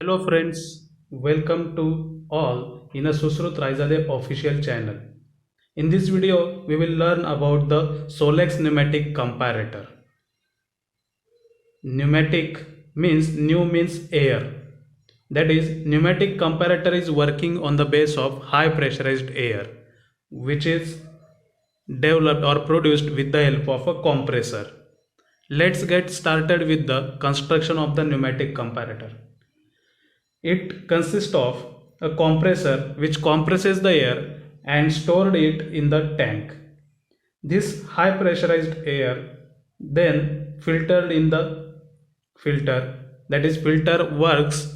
Hello friends, welcome to all in a Susrut Raizade official channel. In this video, we will learn about the Solex pneumatic comparator. Pneumatic means new means air. That is, pneumatic comparator is working on the base of high pressurized air, which is developed or produced with the help of a compressor. Let's get started with the construction of the pneumatic comparator. It consists of a compressor which compresses the air and stored it in the tank. This high pressurized air then filtered in the filter, that is filter works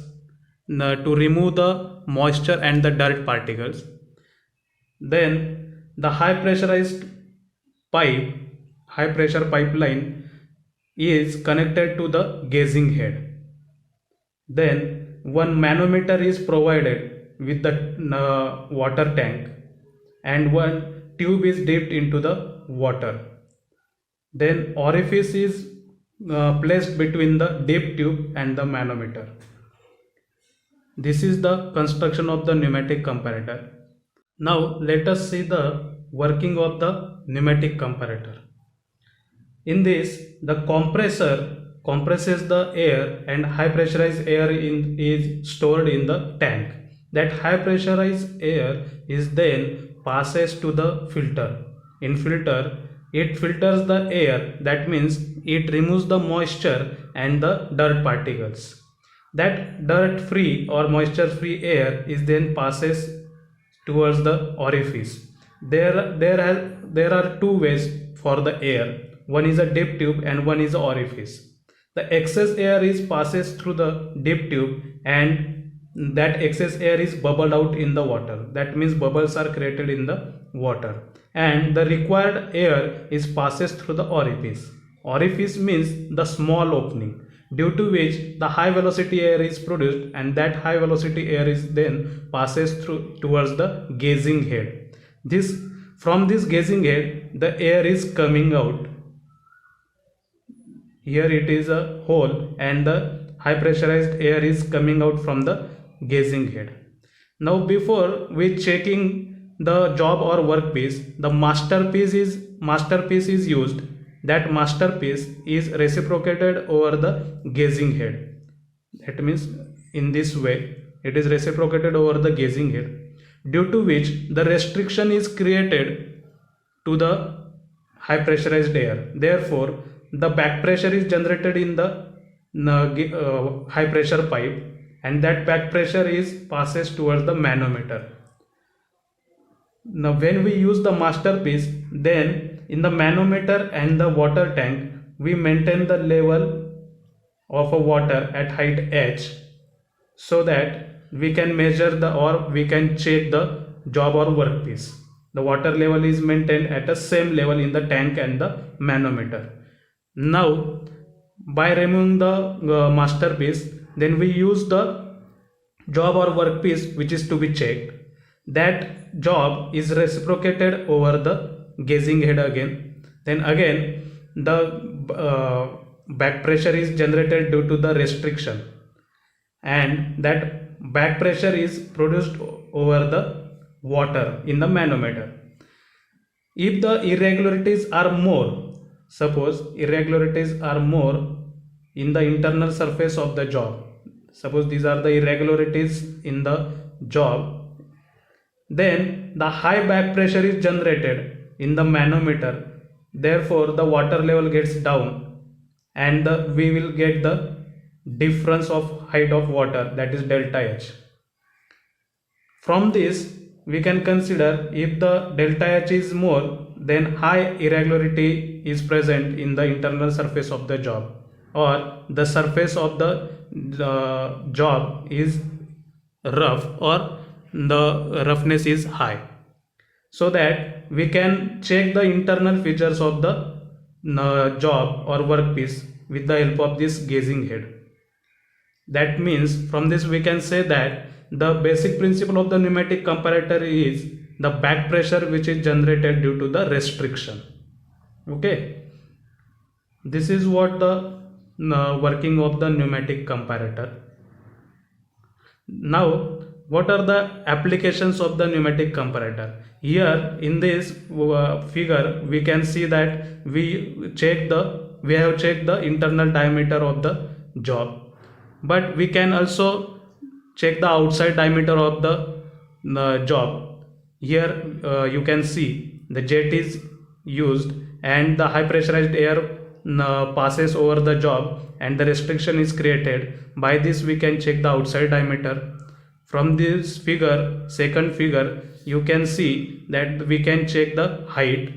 to remove the moisture and the dirt particles. Then the pipe high pressure pipeline is connected to the gauging head. Then one manometer is provided with the water tank and one tube is dipped into the water. Then orifice is placed between the dip tube and the manometer. This is the construction of the pneumatic comparator. Now let us see the working of the pneumatic comparator. In this, the compressor compresses the air and high pressurized air is stored in the tank. That high pressurized air is then passes to the filter. In filter, it filters the air, that means it removes the moisture and the dirt particles. That dirt free or moisture free air is then passes towards the orifice. There are two ways for the air. One is a dip tube and one is a orifice. The excess air is passes through the dip tube and that excess air is bubbled out in the water. That means bubbles are created in the water and the required air is passes through the orifice. Orifice means the small opening due to which the high velocity air is produced and that high velocity air is then passes through towards the gauging head. This from this gauging head the air is coming out. Here it is a hole and the high pressurized air is coming out from the gauging head. Now before we checking the job or workpiece, the masterpiece is used. That masterpiece is reciprocated over the gauging head. That means in this way it is reciprocated over the gauging head, due to which the restriction is created to the high pressurized air. Therefore, the back pressure is generated in the high pressure pipe and that back pressure is passes towards the manometer. Now when we use the masterpiece, then in the manometer and the water tank we maintain the level of a water at height h, so that we can measure the or we can check the job or workpiece. The water level is maintained at the same level in the tank and the manometer. Now by removing the masterpiece, then we use the job or workpiece which is to be checked. That job is reciprocated over the gauging head again. Then again the back pressure is generated due to the restriction and that back pressure is produced over the water in the manometer. If the irregularities are more, suppose irregularities are more in the internal surface of the job, suppose these are the irregularities in the job, then the high back pressure is generated in the manometer. Therefore the water level gets down and we will get the difference of height of water, that is delta H. From this we can consider if the delta H is more, then high irregularity is present in the internal surface of the job, or the surface of the job is rough or the roughness is high, so that we can check the internal features of the job or workpiece with the help of this gauging head. That means from this we can say that the basic principle of the pneumatic comparator is the back pressure which is generated due to the restriction. Okay, this is what the working of the pneumatic comparator. Now, what are the applications of the pneumatic comparator? Here in this figure, we can see that we have checked the internal diameter of the job, but we can also check the outside diameter of the job. Here you can see the jet is used and the high pressurized air passes over the job and the restriction is created. By this we can check the outside diameter. From this figure, second figure, you can see that we can check the height.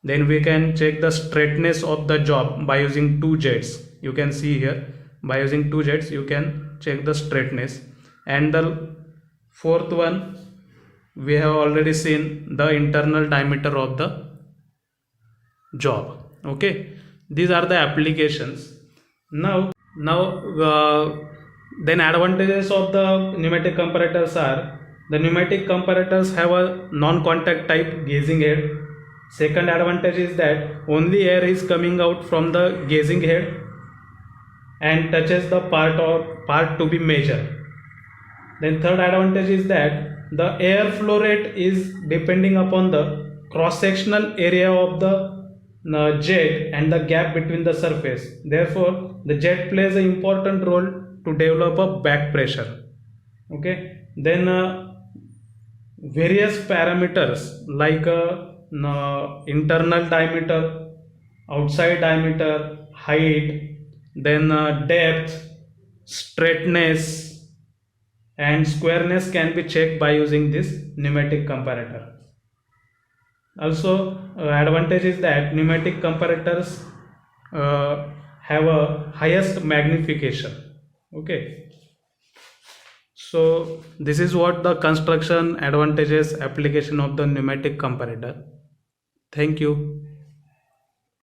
Then we can check the straightness of the job by using two jets. You can see here, by using two jets you can check the straightness. And the fourth one, we have already seen the internal diameter of the job. Okay, these are the applications. Now then advantages of the pneumatic comparators are: the pneumatic comparators have a non-contact type gauging head. Second advantage is that only air is coming out from the gauging head and touches the part to be measured. Then third advantage is that the air flow rate is depending upon the cross-sectional area of the jet and the gap between the surface. Therefore, the jet plays an important role to develop a back pressure. Okay. Then various parameters like internal diameter, outside diameter, height, then depth, straightness, and squareness can be checked by using this pneumatic comparator. Also, advantage is that pneumatic comparators have a highest magnification. Okay. So this is what the construction advantages application of the pneumatic comparator. Thank you.